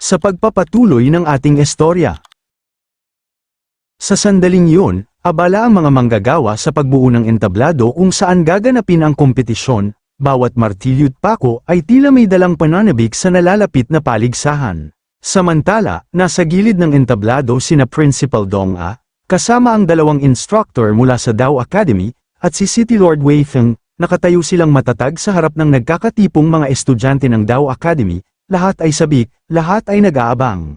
sa pagpapatuloy ng ating istorya. Sa sandaling yun, abala ang mga manggagawa sa pagbuo ng entablado kung saan gaganapin ang kompetisyon. Bawat martilyo't pako ay tila may dalang pananabik sa nalalapit na paligsahan. Samantala, nasa gilid ng entablado sina Principal Dong A, kasama ang dalawang instructor mula sa Dao Academy, at si City Lord Wei Feng. Nakatayo silang matatag sa harap ng nagkakatipong mga estudyante ng Dao Academy, lahat ay sabik, lahat ay nag-aabang.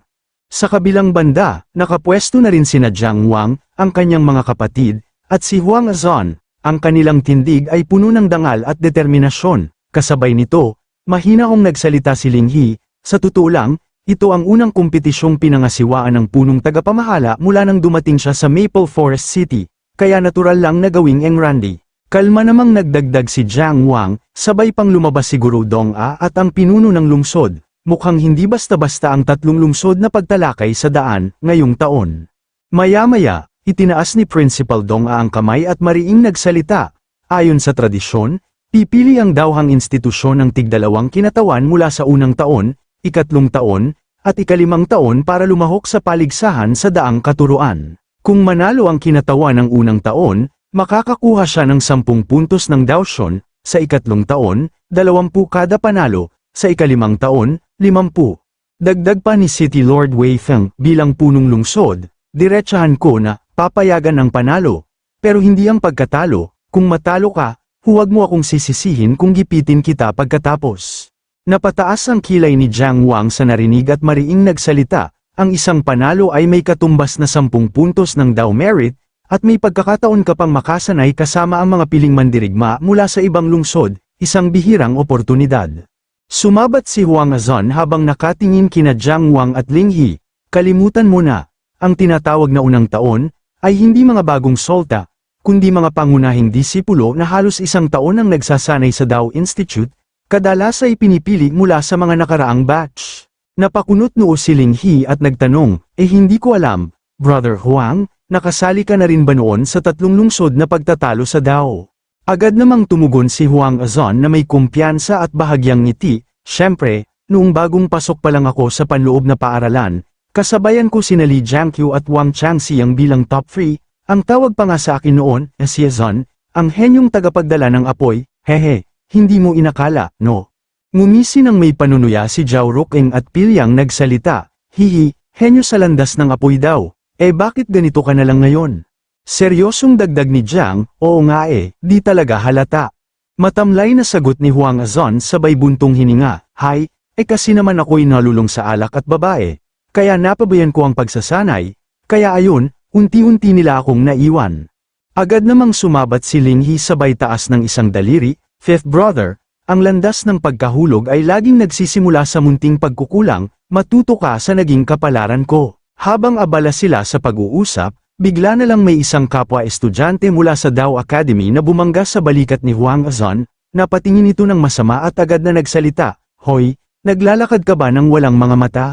Sa kabilang banda, nakapwesto na rin sina Jiang Wang, ang kanyang mga kapatid, at si Huang Azon. Ang kanilang tindig ay puno ng dangal at determinasyon. Kasabay nito, mahina kong nagsalita si Ling He. Sa totoo lang, ito ang unang kompetisyong pinangasiwaan ng punong tagapamahala mula nang dumating siya sa Maple Forest City, kaya natural lang na gawing engrande. Kalma namang nagdagdag si Jiang Wang, sabay pang lumabas si Guru Dong A at ang pinuno ng lungsod. Mukhang hindi basta-basta ang tatlong lungsod na pagtalakay sa daan ngayong taon. Maya-maya, itinaas ni Principal Dong A ang kamay at mariing nagsalita. Ayon sa tradisyon, pipili ang Daohang institusyon ng tigdalawang kinatawan mula sa unang taon, ikatlong taon, at ikalimang taon para lumahok sa paligsahan sa daang katuruan. Kung manalo ang kinatawan ng unang taon, makakakuha siya ng 10 puntos ng Daoshun, sa ikatlong taon, 20 kada panalo, sa ikalimang taon, 50. Dagdag pa ni City Lord Wei Feng, bilang punong lungsod, diretsahan ko na, papayagan ang panalo. Pero hindi ang pagkatalo, kung matalo ka, huwag mo akong sisisihin kung gipitin kita pagkatapos. Napataas ang kilay ni Jiang Wang sa narinig at mariing nagsalita, ang isang panalo ay may katumbas na 10 puntos ng Dao Merit, at may pagkakataon ka pang makasanay kasama ang mga piling mandirigma mula sa ibang lungsod, isang bihirang oportunidad. Sumabat si Huang Azon habang nakatingin kina Jiang Wang at Ling He. Kalimutan mo na, ang tinatawag na unang taon, ay hindi mga bagong solta, kundi mga pangunahing disipulo na halos isang taon ang nagsasanay sa Dao Institute, kadalas ay pinipili mula sa mga nakaraang batch. Napakunot noo si Ling He at nagtanong, hindi ko alam, Brother Huang, nakasali ka na rin ba noon sa tatlong lungsod na pagtatalo sa Dao? Agad namang tumugon si Huang Azon na may kumpiyansa at bahagyang ngiti. Siyempre, noong bagong pasok pa lang ako sa panloob na paaralan, kasabayan ko sina Li Jiangqiu at Wang Changxiang bilang top 3, ang tawag pa nga sa akin noon, si Azon, ang henyong tagapagdala ng apoy. Hehe, hindi mo inakala, no? Ngumisi ng may panunuya si Zhao Ruqing at Pilyang nagsalita, hihi, henyo sa landas ng apoy daw. Bakit ganito ka na lang ngayon? Seryosong dagdag ni Jiang, oo nga di talaga halata. Matamlay na sagot ni Huang Azon sabay buntong hininga, hay, kasi naman ako'y nalulong sa alak at babae, kaya napabayan ko ang pagsasanay, kaya ayun, unti-unti nila akong naiwan. Agad namang sumabat si Ling He sabay taas ng isang daliri, fifth brother, ang landas ng pagkahulog ay laging nagsisimula sa munting pagkukulang, matuto ka sa naging kapalaran ko. Habang abala sila sa pag-uusap, bigla na lang may isang kapwa estudyante mula sa Dao Academy na bumangga sa balikat ni Huang Azon, napatingin ito ng masama at agad na nagsalita, hoy, naglalakad ka ba ng walang mga mata?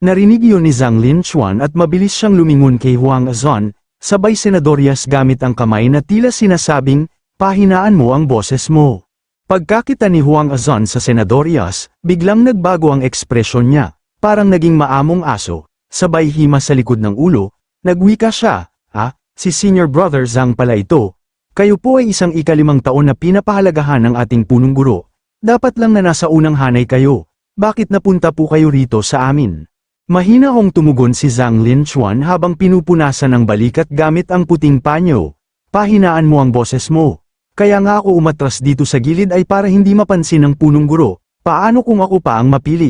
Narinig yun ni Zhang Linchuan at mabilis siyang lumingon kay Huang Azon, sabay senadoryas gamit ang kamay na tila sinasabing, pahinaan mo ang boses mo. Pagkakita ni Huang Azon sa senadoryas, biglang nagbago ang ekspresyon niya, parang naging maamong aso. Sabay hima sa likod ng ulo, nagwika siya, si Senior Brother Zhang pala ito. Kayo po ay isang ikalimang taon na pinapahalagahan ng ating punong guro. Dapat lang na nasa unang hanay kayo. Bakit napunta po kayo rito sa amin? Mahina hong tumugon si Zhang Linchuan habang pinupunasan ng balikat gamit ang puting panyo. Pahinaan mo ang boses mo. Kaya nga ako umatras dito sa gilid ay para hindi mapansin ng punong guro. Paano kung ako pa ang mapili?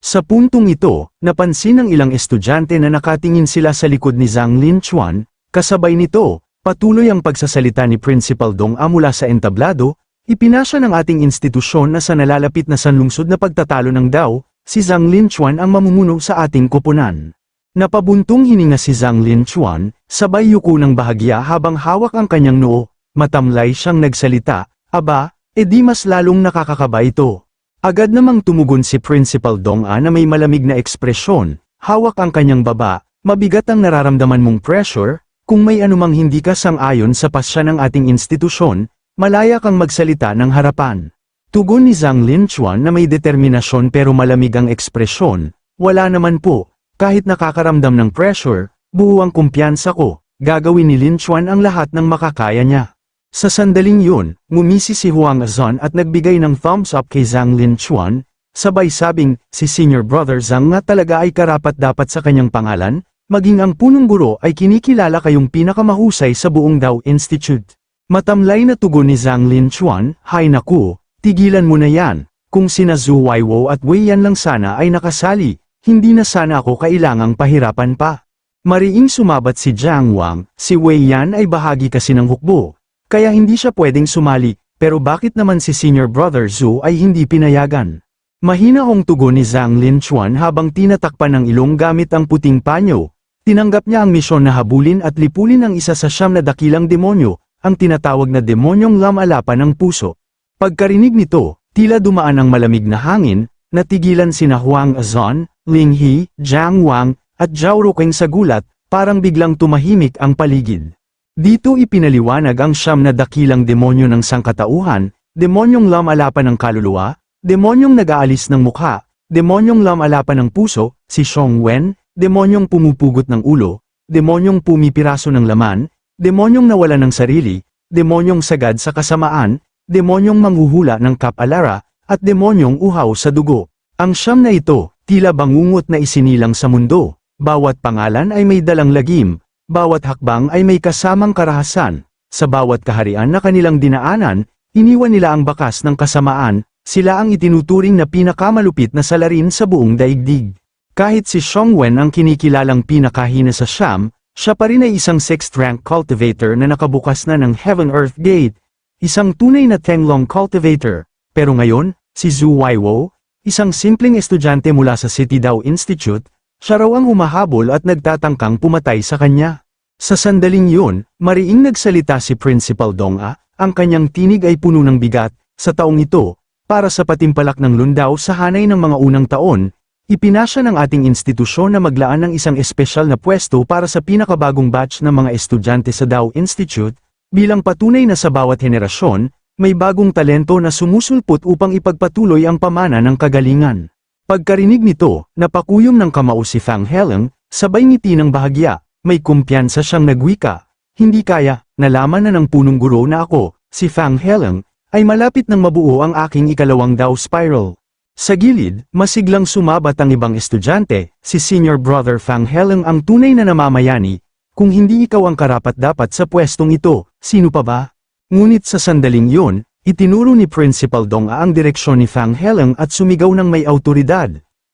Sa puntong ito, napansin ng ilang estudyante na nakatingin sila sa likod ni Zhang Linchuan, kasabay nito, patuloy ang pagsasalita ni Principal Dong A mula sa entablado, ipinasya ng ating institusyon na sa nalalapit na sanlungsod na pagtatalo ng Dao, si Zhang Linchuan ang mamumuno sa ating koponan. Napabuntong hininga si Zhang Linchuan, sabay yuko ng bahagya habang hawak ang kanyang noo, matamlay siyang nagsalita, aba, di mas lalong nakakakaba ito. Agad namang tumugon si Principal Dong A na may malamig na ekspresyon, hawak ang kanyang baba, mabigat ang nararamdaman mong pressure, kung may anumang hindi ka sang-ayon sa pasya ng ating institusyon, malaya kang magsalita ng harapan. Tugon ni Zhang Linchuan na may determinasyon pero malamig ang ekspresyon, Wala naman po, kahit nakakaramdam ng pressure, buo ang kumpiyansa ko, gagawin ni Lin Chuan ang lahat ng makakaya niya. Sa sandaling yun, ngumisi si Huang Azon at nagbigay ng thumbs up kay Zhang Lin Chuan, sabay sabing, si Senior Brother Zhang nga talaga ay karapat-dapat sa kanyang pangalan, maging ang punong guro ay kinikilala kayong pinakamahusay sa buong Dao Institute. Matamlay na tugon ni Zhang Lin Chuan, hay naku, tigilan mo na yan, kung sina Zhu Weiwo at Wei Yan lang sana ay nakasali, hindi na sana ako kailangang pahirapan pa. Mariing sumabat si Jiang Wang, si Wei Yan ay bahagi kasi ng hukbo, kaya hindi siya pwedeng sumali, pero bakit naman si Senior Brother Zhu ay hindi pinayagan? Mahinahong tugon ni Zhang Lin Chuan habang tinatakpan ng ilong gamit ang puting panyo. Tinanggap niya ang misyon na habulin at lipulin ang isa sa 9 na dakilang demonyo, ang tinatawag na demonyong lamalapan ng puso. Pagkarinig nito, tila dumaan ang malamig na hangin, natigilan sina Huang Azon, Ling He, Jiang Wang, at Zhao Ruqing sa gulat, parang biglang tumahimik ang paligid. Dito ipinaliwanag ang 9 na dakilang demonyo ng sangkatauhan, demonyong lamalapan ng kaluluwa, demonyong nag-aalis ng mukha, demonyong lamalapan ng puso, si Xiong Wen, demonyong pumupugot ng ulo, demonyong pumipiraso ng laman, demonyong nawala ng sarili, demonyong sagad sa kasamaan, demonyong manghuhula ng kapalara, at demonyong uhaw sa dugo. Ang 9 na ito, tila bangungot na isinilang sa mundo, bawat pangalan ay may dalang lagim, bawat hakbang ay may kasamang karahasan, sa bawat kaharian na kanilang dinaanan, iniwan nila ang bakas ng kasamaan, sila ang itinuturing na pinakamalupit na salarin sa buong daigdig. Kahit si Xiong Wen ang kinikilalang pinakahina sa Siam, siya pa rin ay isang 6th rank cultivator na nakabukas na ng Heaven-Earth Gate, isang tunay na Tenglong cultivator, pero ngayon, si Zhu Weiwo, isang simpleng estudyante mula sa City Dao Institute, siya raw ang humahabol at nagtatangkang pumatay sa kanya. Sa sandaling yun, mariing nagsalita si Principal Dong-a, ang kanyang tinig ay puno ng bigat, sa taong ito, para sa patimpalak ng Lundao sa hanay ng mga unang taon, ipinasya ng ating institusyon na maglaan ng isang espesyal na pwesto para sa pinakabagong batch ng mga estudyante sa Dao Institute, bilang patunay na sa bawat henerasyon, may bagong talento na sumusulpot upang ipagpatuloy ang pamana ng kagalingan. Pagkarinig nito, napakuyom ng kamao si Fang Heleng, sabay ngiti ng bahagya, may kumpiyansa siyang nagwika. Hindi kaya, nalaman na ng punong guro na ako, si Fang Heleng, ay malapit ng mabuo ang aking ikalawang Dao Spiral. Sa gilid, masiglang sumabat ang ibang estudyante, si Senior Brother Fang Heleng ang tunay na namamayani, kung hindi ikaw ang karapat-dapat sa pwestong ito, sino pa ba? Ngunit sa sandaling yun, itinuro ni Principal Dong-a ang direksyon ni Fang Heleng at sumigaw ng may autoridad.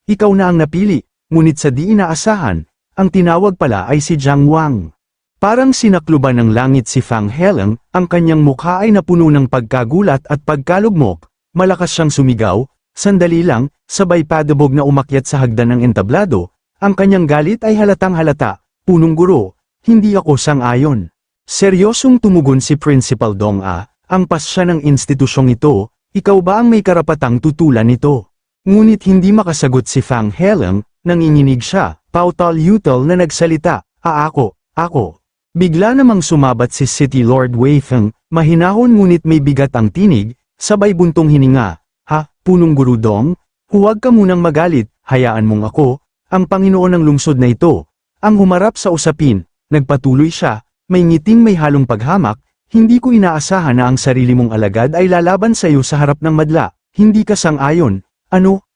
Ikaw na ang napili, ngunit sa di inaasahan, ang tinawag pala ay si Jiang Wang. Parang sinakluban ng langit si Fang Heleng, ang kanyang mukha ay napuno ng pagkagulat at pagkalugmok, malakas siyang sumigaw, sandali lang, sabay padabog na umakyat sa hagdan ng entablado, ang kanyang galit ay halatang halata, punong guro, hindi ako sang-ayon. Seryosong tumugon si Principal Dong-a, ang pasya ng institusyong ito, ikaw ba ang may karapatang tutulan nito? Ngunit hindi makasagot si Fang Heleng, nanginginig siya, pautal-utal na nagsalita, ako. Bigla namang sumabat si City Lord Wei Feng, mahinahon ngunit may bigat ang tinig, sabay buntong hininga, punong guru Dong, huwag ka munang magalit, hayaan mong ako, ang Panginoon ng lungsod na ito, ang humarap sa usapin, nagpatuloy siya, may ngiting may halong paghamak, hindi ko inaasahan na ang sarili mong alagad ay lalaban sa iyo sa harap ng madla, hindi ka sang-ayon,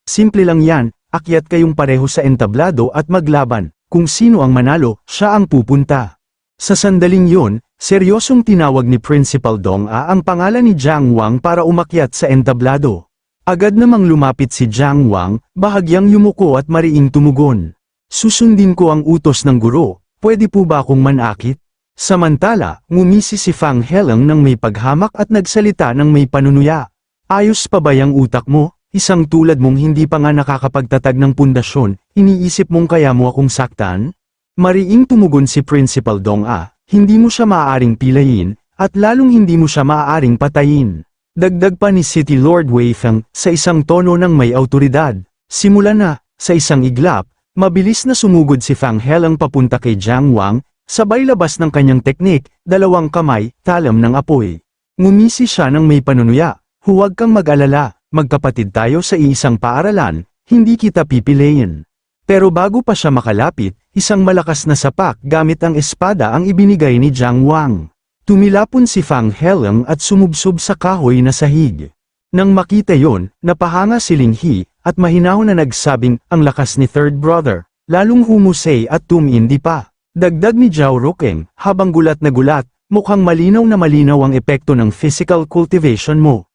simple lang yan, akyat kayong pareho sa entablado at maglaban, kung sino ang manalo, siya ang pupunta. Sa sandaling yun, seryosong tinawag ni Principal Dong-a ang pangalan ni Jiang Wang para umakyat sa entablado. Agad namang lumapit si Jiang Wang, bahagyang yumuko at mariing tumugon. Susundin ko ang utos ng guro, pwede po ba akong manakit? Samantala, ngumisi si Fang Heleng ng may paghamak at nagsalita ng may panunuya. Ayos pa ba yang utak mo? Isang tulad mong hindi pa nga nakakapagtatag ng pundasyon, iniisip mong kaya mo akong saktan? Mariing tumugon si Principal Dong-a, hindi mo siya maaaring pilayin, at lalong hindi mo siya maaaring patayin. Dagdag pa ni City Lord Wei Feng, sa isang tono ng may autoridad. Simula na, sa isang iglap, mabilis na sumugod si Fang Heleng papunta kay Jiang Wang, sabay labas ng kanyang teknik, 2 kamay, talam ng apoy. Ngumisi siya ng may panunuya, huwag kang mag-alala, magkapatid tayo sa iisang paaralan, hindi kita pipiliin. Pero bago pa siya makalapit, isang malakas na sapak gamit ang espada ang ibinigay ni Jiang Wang. Tumilapon si Fang Heleng at sumubsob sa kahoy na sahig. Nang makita yon, napahanga si Ling He, at mahinahon na nagsabing, ang lakas ni Third Brother, lalong humusay at tumindi pa. Dagdag ni Zhao Rukeng, habang gulat na gulat, mukhang malinaw na malinaw ang epekto ng physical cultivation mo,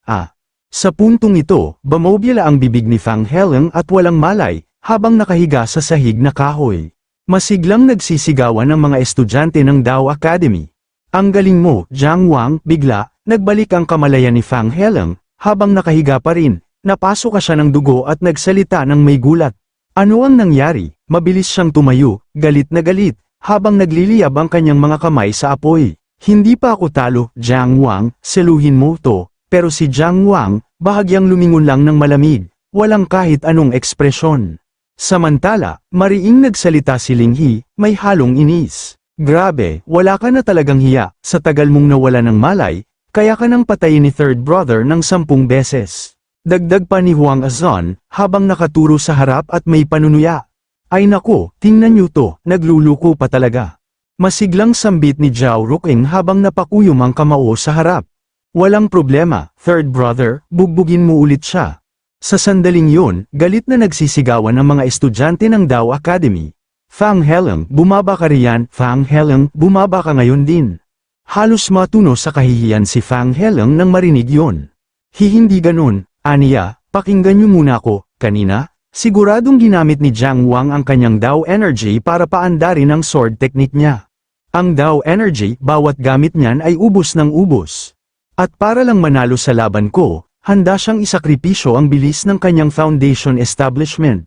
Sa puntong ito, bumobila ang bibig ni Fang Heleng at walang malay, habang nakahiga sa sahig na kahoy. Masiglang nagsisigawan ang mga estudyante ng Dao Academy. Ang galing mo, Jiang Wang, bigla, nagbalik ang kamalayan ni Fang Heleng, habang nakahiga pa rin, napasok siya ng dugo at nagsalita ng may gulat. Ano ang nangyari? Mabilis siyang tumayo, galit na galit, habang nagliliyab ang kanyang mga kamay sa apoy. Hindi pa ako talo, Jiang Wang, seluhin mo to, pero si Jiang Wang, bahagyang lumingon lang ng malamig, walang kahit anong ekspresyon. Samantala, mariing nagsalita si Ling He, may halong inis. Grabe, wala ka na talagang hiya, sa tagal mong nawala ng malay, kaya ka nang patayin ni Third Brother ng 10 beses. Dagdag pa ni Huang Azon, habang nakaturo sa harap at may panunuya. Ay nako, tingnan niyo to, nagluluko pa talaga. Masiglang sambit ni Zhao Rukeng habang napakuyom ang kamao sa harap. Walang problema, Third Brother, bugbugin mo ulit siya. Sa sandaling yon, galit na nagsisigawan ang mga estudyante ng Dao Academy. Fang Heleng, bumaba ka riyan, Fang Heleng, bumaba ka ngayon din. Halos matuno sa kahihiyan si Fang Heleng nang marinig yon. Hindi ganun, aniya, pakinggan niyo muna ako, kanina, siguradong ginamit ni Jiang Wang ang kanyang Dao Energy para paandarin ang sword technique niya. Ang Dao Energy, bawat gamit niyan ay ubos ng ubos. At para lang manalo sa laban ko, handa siyang isakripisyo ang bilis ng kanyang foundation establishment.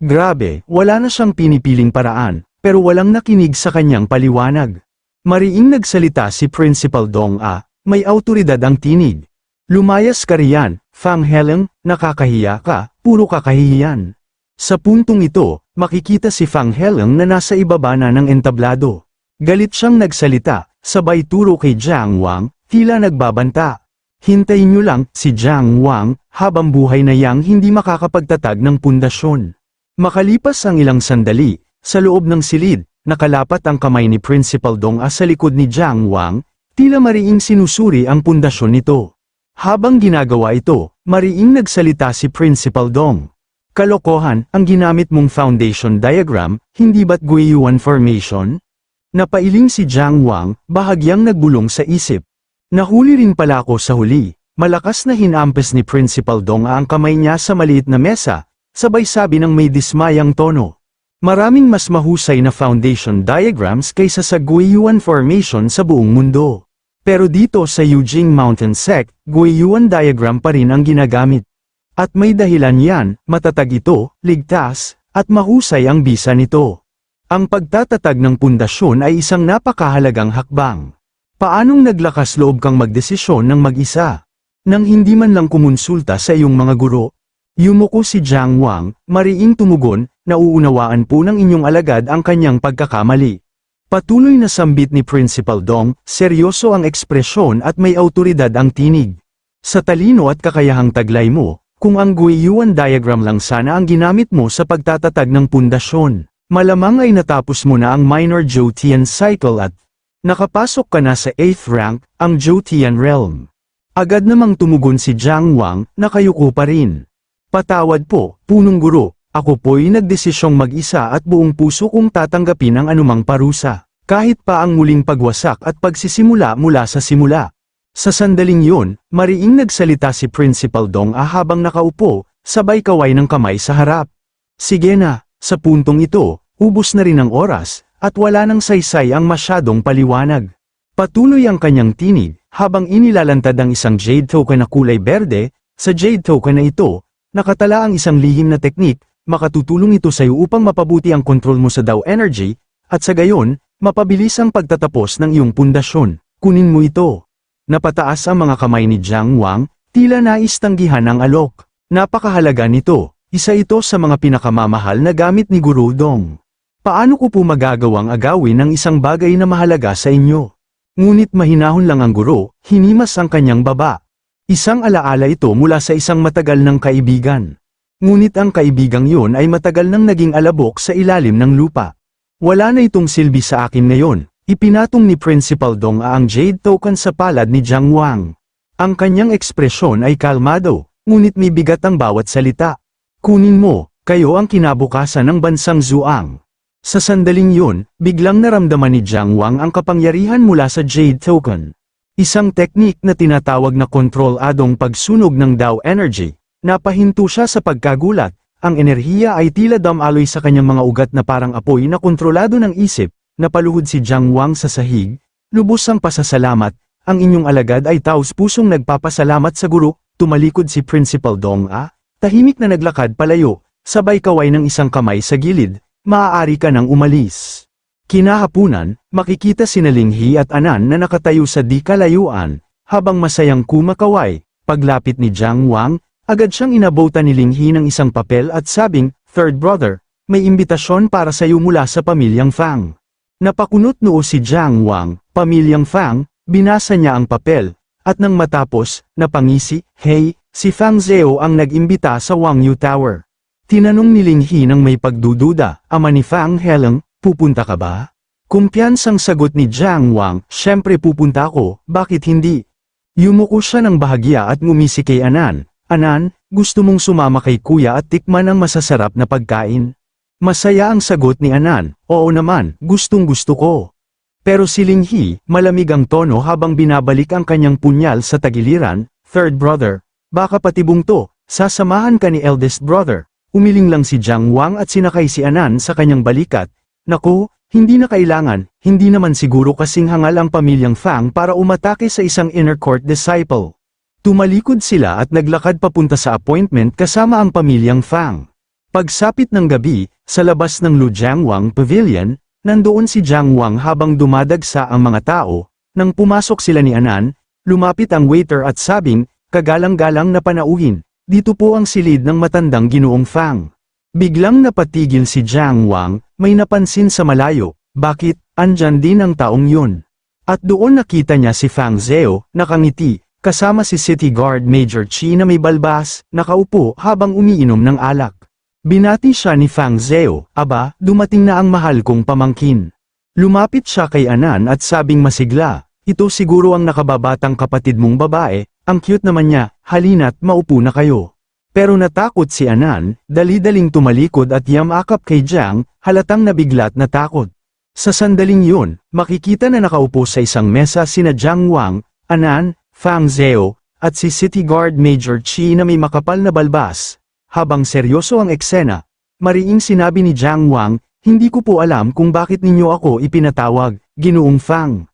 Grabe, wala na siyang pinipiling paraan, pero walang nakinig sa kanyang paliwanag. Mariing nagsalita si Principal Dong may autoridad ang tinig. Lumayas ka riyan, Fang Heleng, nakakahiya ka, puro kakahihiyan. Sa puntong ito, makikita si Fang Heleng na nasa ibaba na ng entablado. Galit siyang nagsalita, sabay turo kay Jiang Wang, tila nagbabanta. Hintayin niyo lang, si Jiang Wang, habang buhay na yang hindi makakapagtatag ng pundasyon. Makalipas ang ilang sandali, sa loob ng silid, nakalapat ang kamay ni Principal Dong sa likod ni Jiang Wang, tila mariing sinusuri ang pundasyon nito. Habang ginagawa ito, mariing nagsalita si Principal Dong. Kalokohan, ang ginamit mong foundation diagram, hindi ba't Guiyuan formation? Napailing si Jiang Wang, bahagyang nagbulong sa isip. Nahuli rin pala ako sa huli. Malakas na hinampes ni Principal Dong ang kamay niya sa maliit na mesa, sabay sabi ng may dismayang tono. Maraming mas mahusay na foundation diagrams kaysa sa Guiyuan formation sa buong mundo. Pero dito sa Yujing Mountain Sect, Guiyuan diagram pa rin ang ginagamit. At may dahilan yan, matatag ito, ligtas, at mahusay ang bisa nito. Ang pagtatatag ng pundasyon ay isang napakahalagang hakbang. Paanong naglakas loob kang magdesisyon ng mag-isa? Nang hindi man lang kumonsulta sa iyong mga guro? Yumuko si Jiang Wang, mariing tumugon, nauunawaan po ng inyong alagad ang kanyang pagkakamali. Patuloy na sambit ni Principal Dong, seryoso ang ekspresyon at may autoridad ang tinig. Sa talino at kakayahang taglay mo, kung ang Guiyuan diagram lang sana ang ginamit mo sa pagtatatag ng pundasyon, malamang ay natapos mo na ang Minor Zhoutian Cycle at nakapasok ka na sa 8th rank, ang Zhoutian Realm. Agad namang tumugon si Jiang Wang, nakayuko pa rin. Patawad po, punong guro, ako po'y nagdesisyong mag-isa at buong puso kong tatanggapin ang anumang parusa, kahit pa ang muling pagwasak at pagsisimula mula sa simula. Sa sandaling yun, mariing nagsalita si Principal Dong habang nakaupo, sabay kaway ng kamay sa harap. Sige na, sa puntong ito, ubos na rin ang oras, at wala nang saysay ang masyadong paliwanag. Patuloy ang kanyang tinig, habang inilalantad ang isang jade token na kulay berde. Sa jade token na ito, nakatala ang isang lihim na teknik, makatutulong ito sa iyo upang mapabuti ang kontrol mo sa Dao Energy, at sa gayon, mapabilis ang pagtatapos ng iyong pundasyon. Kunin mo ito. Napataas ang mga kamay ni Jiang Wang, tila nais tanggihan ang alok. Napakahalaga nito, isa ito sa mga pinakamamahal na gamit ni Guru Dong. Paano ko po magagawang agawin ang isang bagay na mahalaga sa inyo? Ngunit mahinahon lang ang guro, hinimas ang kanyang baba. Isang alaala ito mula sa isang matagal ng kaibigan. Ngunit ang kaibigang yun ay matagal nang naging alabok sa ilalim ng lupa. Wala na itong silbi sa akin ngayon, ipinatong ni Principal Dong ang jade token sa palad ni Jiang Wang. Ang kanyang ekspresyon ay kalmado, ngunit may bigat ang bawat salita. Kunin mo, kayo ang kinabukasan ng bansang Zhuang. Sa sandaling yun, biglang naramdaman ni Jiang Wang ang kapangyarihan mula sa jade token. Isang teknik na tinatawag na kontroladong pagsunog ng Dao Energy. Napahinto siya sa pagkagulat, ang enerhiya ay tila damaloy sa kanyang mga ugat na parang apoy na kontrolado ng isip, napaluhod si Jiang Wang sa sahig, lubos ang pasasalamat, ang inyong alagad ay taos-pusong nagpapasalamat sa guro, tumalikod si Principal Dong tahimik na naglakad palayo, sabay kaway ng isang kamay sa gilid, maaari ka nang umalis. Kinahapunan, makikita sina Linghi at Anan na nakatayo sa di kalayuan, habang masayang kumakaway, paglapit ni Jiang Wang, agad siyang inabutan ni Linghi ng isang papel at sabing, "Third brother, may imbitasyon para sa iyo mula sa pamilyang Fang." Napakunot noo si Jiang Wang, "Pamilyang Fang?" Binasa niya ang papel, at nang matapos, napangisi, "Hey, si Fang Zhao ang nag-imbita sa Wangyu Tower." Tinanong ni Linghi nang may pagdududa, "Ama ni Fang Heleng, pupunta ka ba?" Kumpiyansang sagot ni Jiang Wang, "Siyempre pupunta ako, bakit hindi?" Yumuko siya ng bahagya at ngumisi kay Anan, "Anan, gusto mong sumama kay kuya at tikman ang masasarap na pagkain?" Masaya ang sagot ni Anan, "Oo naman, gustong-gusto ko." Pero si Linghi, malamig ang tono habang binabalik ang kanyang punyal sa tagiliran, "Third brother, baka patibong to, sasamahan ka ni eldest brother." Umiling lang si Jiang Wang at sinakay si Anan sa kanyang balikat, "Naku, hindi na kailangan, hindi naman siguro kasing hangal ang pamilyang Fang para umatake sa isang inner court disciple." Tumalikod sila at naglakad papunta sa appointment kasama ang pamilyang Fang. Pagsapit ng gabi, sa labas ng Lujiangwang Pavilion, nandoon si Jiang Wang habang dumadagsa ang mga tao. Nang pumasok sila ni Anan, lumapit ang waiter at sabing, "Kagalang-galang na panauhin, dito po ang silid ng matandang Ginoong Fang." Biglang napatigil si Jiang Wang, may napansin sa malayo, bakit, andyan din ang taong yun. At doon nakita niya si Fang Zhao, nakangiti, kasama si City Guard Major Chi na may balbas, nakaupo habang umiinom ng alak. Binati siya ni Fang Zhao, "Aba, dumating na ang mahal kong pamangkin." Lumapit siya kay Anan at sabing masigla, "Ito siguro ang nakababatang kapatid mong babae, ang cute naman niya, halina't maupo na kayo." Pero natakot si Anan, dali-daling tumalikod at yamakap kay Jiang, halatang nabiglat na takot. Sa sandaling yun, makikita na nakaupo sa isang mesa sina Jiang Wang, Anan, Fang Zhao, at si City Guard Major Chi na may makapal na balbas. Habang seryoso ang eksena, mariing sinabi ni Jiang Wang, "Hindi ko po alam kung bakit ninyo ako ipinatawag, Ginoong Fang."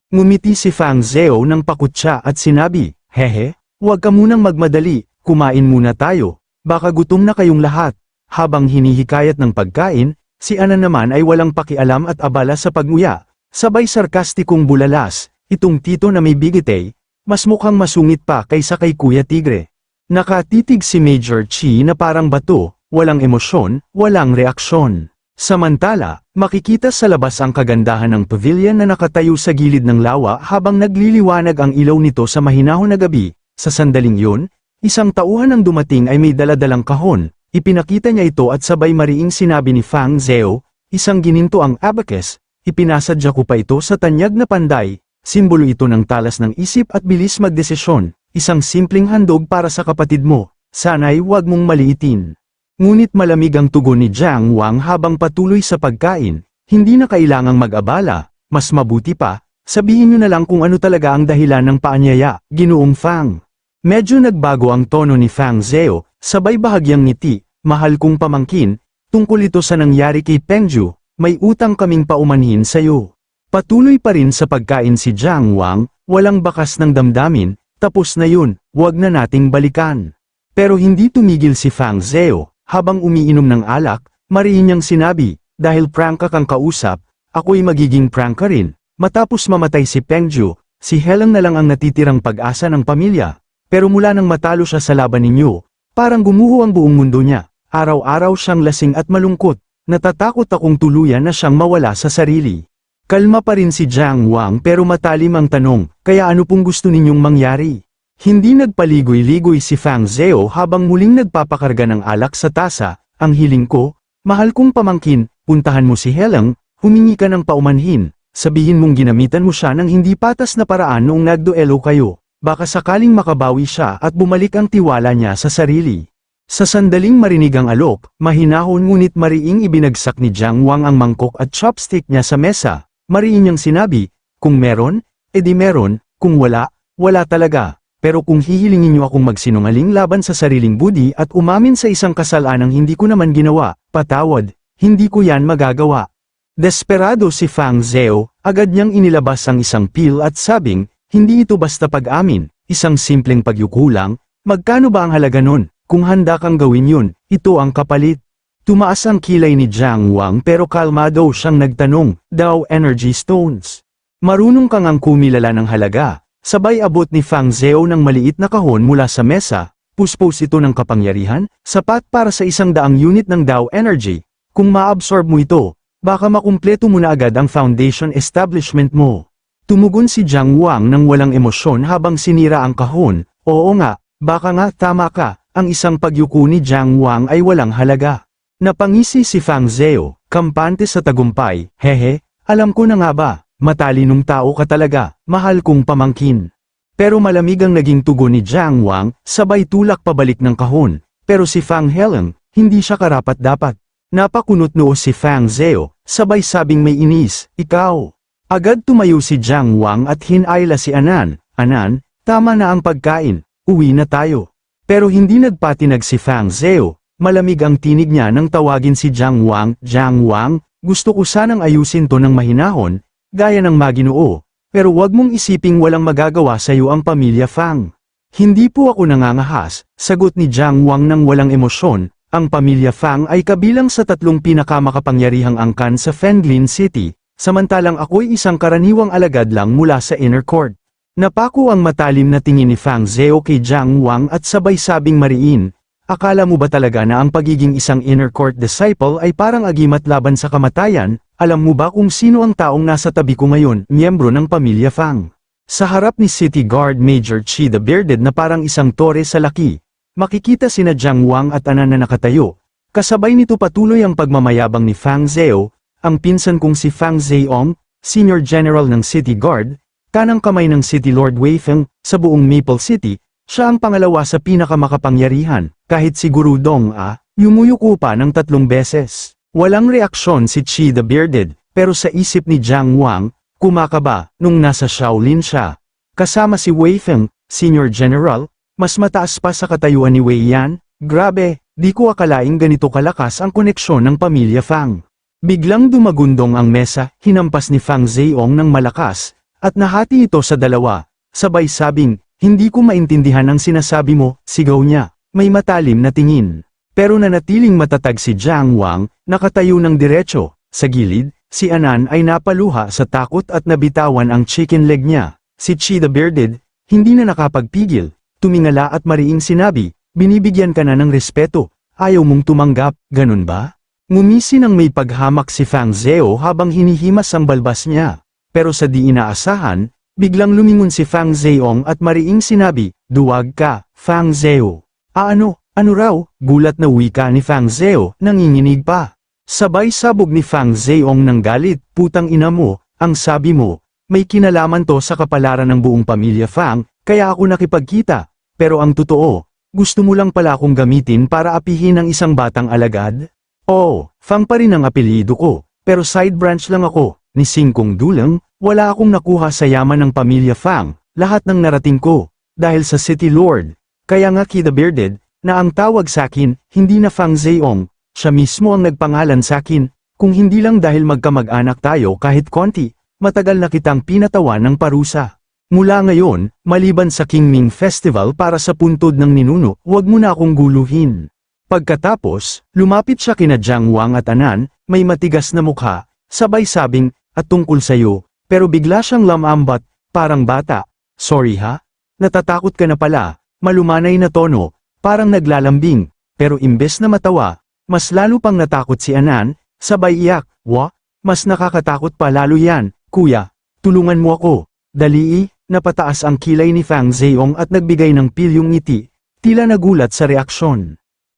Ngumiti si Fang Zhao ng pakutsa at sinabi, "Hehe, huwag ka munang magmadali, kumain muna tayo, baka gutom na kayong lahat." Habang hinihikayat ng pagkain, si Anan naman ay walang pakialam at abala sa pag-nguya, sabay sarkastikong bulalas, "Itong tito na may bigete, mas mukhang masungit pa kaysa kay Kuya Tigre." Nakatitig si Major Chi na parang bato, walang emosyon, walang reaksyon. Samantala, makikita sa labas ang kagandahan ng pavilion na nakatayo sa gilid ng lawa habang nagliliwanag ang ilaw nito sa mahinahon na gabi. Sa sandaling yun, isang tauhan ang dumating ay may daladalang kahon, ipinakita niya ito at sabay mariing sinabi ni Fang Zhao, "Isang gininto ang abacus, ipinasadya ko pa ito sa tanyag na panday, simbolo ito ng talas ng isip at bilis magdesisyon. Isang simpleng handog para sa kapatid mo, sana'y huwag mong maliitin." Ngunit malamig ang tugon ni Jiang Wang habang patuloy sa pagkain, "Hindi na kailangang mag-abala, mas mabuti pa, sabihin niyo na lang kung ano talaga ang dahilan ng paanyaya, Ginoong Fang." Medyo nagbago ang tono ni Fang Zhao, sabay bahagyang ngiti, "Mahal kong pamangkin, tungkol ito sa nangyari kay Pengju, may utang kaming paumanhin sa'yo." Patuloy pa rin sa pagkain si Jiang Wang, walang bakas ng damdamin, "Tapos na yun, wag na nating balikan." Pero hindi tumigil si Fang Zhao, habang umiinom ng alak, mariin niyang sinabi, "Dahil prangka kang kausap, ako'y magiging prangka rin." Matapos mamatay si Pengju, si Heleng na lang ang natitirang pag-asa ng pamilya. Pero mula nang matalo siya sa laban ninyo, parang gumuho ang buong mundo niya. Araw-araw siyang lasing at malungkot, natatakot akong tuluyan na siyang mawala sa sarili. Kalma pa rin si Jiang Wang pero matalim ang tanong, "Kaya ano pong gusto ninyong mangyari?" Hindi nagpaligoy-ligoy si Fang Zheo habang muling nagpapakarga ng alak sa tasa. Ang hiling ko, mahal kong pamangkin, puntahan mo si Heleng, humingi ka ng paumanhin, sabihin mong ginamitan mo siya ng hindi patas na paraan noong nagduelo kayo, baka sakaling makabawi siya at bumalik ang tiwala niya sa sarili. Sa sandaling marinig ang alok, mahinahon ngunit mariing ibinagsak ni Jiang Wang ang mangkok at chopstick niya sa mesa. Mariin niyang sinabi, kung meron, edi meron, kung wala, wala talaga. Pero kung hihilingin niyo akong magsinungaling laban sa sariling budi at umamin sa isang kasalanang hindi ko naman ginawa, patawad, hindi ko yan magagawa. Desperado si Fang Zheo, agad niyang inilabas ang isang pil at sabing, hindi ito basta pag-amin, isang simpleng pagyukulang, magkano ba ang halaga nun? Kung handa kang gawin yun, ito ang kapalit. Tumaas ang kilay ni Jiang Wang pero kalmado siyang nagtanong, daw energy stones. Marunong kang ang kumilala ng halaga. Sabay abot ni Fang Zheo ng maliit na kahon mula sa mesa, puspos ito ng kapangyarihan, sapat para sa 100 unit ng Dao Energy. Kung ma-absorb mo ito, baka makumpleto mo na agad ang foundation establishment mo. Tumugon si Jiang Wang ng walang emosyon habang sinira ang kahon, oo nga, baka nga tama ka, ang isang pagyuko ni Jiang Wang ay walang halaga. Napangisi si Fang Zheo, kampante sa tagumpay, hehe, alam ko na nga ba. Matalinong tao ka talaga, mahal kong pamangkin. Pero malamig ang naging tugon ni Jiang Wang, sabay tulak pabalik ng kahon. Pero si Fang Heleng, hindi siya karapat-dapat. Napakunot noo si Fang Zheo, sabay sabing may inis, ikaw. Agad tumayo si Jiang Wang at hinayla si Anan, Anan, tama na ang pagkain, uwi na tayo. Pero hindi nagpatinag si Fang Zheo, malamig ang tinig niya nang tawagin si Jiang Wang, gusto ko sanang ayusin to ng mahinahon, gaya ng maginoo, pero wag mong isiping walang magagawa sa iyo ang pamilya Fang. Hindi po ako nangangahas, sagot ni Jiang Wang ng walang emosyon, ang pamilya Fang ay kabilang sa 3 pinakamakapangyarihang angkan sa Fenglin City, samantalang ako'y isang karaniwang alagad lang mula sa inner court. Napako ang matalim na tingin ni Fang Zheo kay Jiang Wang at sabay sabing mariin, akala mo ba talaga na ang pagiging isang inner court disciple ay parang agimat laban sa kamatayan? Alam mo ba kung sino ang taong nasa tabi ko ngayon, miyembro ng pamilya Fang? Sa harap ni City Guard Major Chi the Bearded na parang isang tore sa laki, makikita sina Jiang Wang at Anan na nakatayo. Kasabay nito patuloy ang pagmamayabang ni Fang Zheo, ang pinsan kong si Fang Zheong, Senior General ng City Guard, kanang kamay ng City Lord Wei Feng, sa buong Maple City, siya ang pangalawa sa pinakamakapangyarihan, kahit si Guru Dong yumuyuko pa ng 3 beses. Walang reaksyon si Chi the Bearded, pero sa isip ni Jiang Wang, kumakaba, nung nasa Shaolin siya. Kasama si Wei Feng, Senior General, mas mataas pa sa katayuan ni Wei Yan, grabe, di ko akalaing ganito kalakas ang koneksyon ng pamilya Fang. Biglang dumagundong ang mesa, hinampas ni Fang Zheong ng malakas, at nahati ito sa 2, sabay sabing, hindi ko maintindihan ang sinasabi mo, sigaw niya, may matalim na tingin. Pero nanatiling matatag si Jiang Wang, nakatayo ng diretso, sa gilid, si Anan ay napaluha sa takot at nabitawan ang chicken leg niya. Si Chi the Bearded, hindi na nakapagpigil, tumingala at mariing sinabi, binibigyan ka na ng respeto, ayaw mong tumanggap, ganun ba? Ngumisi ng may paghamak si Fang Zheo habang hinihimas ang balbas niya. Pero sa di inaasahan, biglang lumingon si Fang Zheong at mariing sinabi, duwag ka, Fang Zheo. Ano raw, gulat na wika ni Fang Zheo, nanginginig pa. Sabay sabog ni Fang Zheong ng galit, putang ina mo, ang sabi mo, may kinalaman to sa kapalaran ng buong pamilya Fang, kaya ako nakipagkita. Pero ang totoo, gusto mo lang pala akong gamitin para apihin ang isang batang alagad? Oo, Fang pa rin ang apelyido ko, pero side branch lang ako, ni Singkong Dulang, wala akong nakuha sa yaman ng pamilya Fang, lahat ng narating ko, dahil sa City Lord. Kaya nga Ki the Bearded, na ang tawag sakin, hindi na Fang Zheong, siya mismo ang nagpangalan sakin, kung hindi lang dahil magkamag-anak tayo kahit konti, matagal na kitang pinatawan ng parusa. Mula ngayon, maliban sa Qingming Festival para sa puntod ng ninuno, huwag mo na akong guluhin. Pagkatapos, lumapit siya kina Jiang Wang at Anan, may matigas na mukha, sabay sabing, at tungkol sayo, pero bigla siyang lamambat, parang bata, sorry ha? Natatakot ka na pala, malumanay na tono, parang naglalambing, pero imbes na matawa, mas lalo pang natakot si Anan, sabay iyak, mas nakakatakot pa lalo yan, kuya, tulungan mo ako, dali Napataas ang kilay ni Fang Zheong at nagbigay ng pilyong ngiti, tila nagulat sa reaksyon.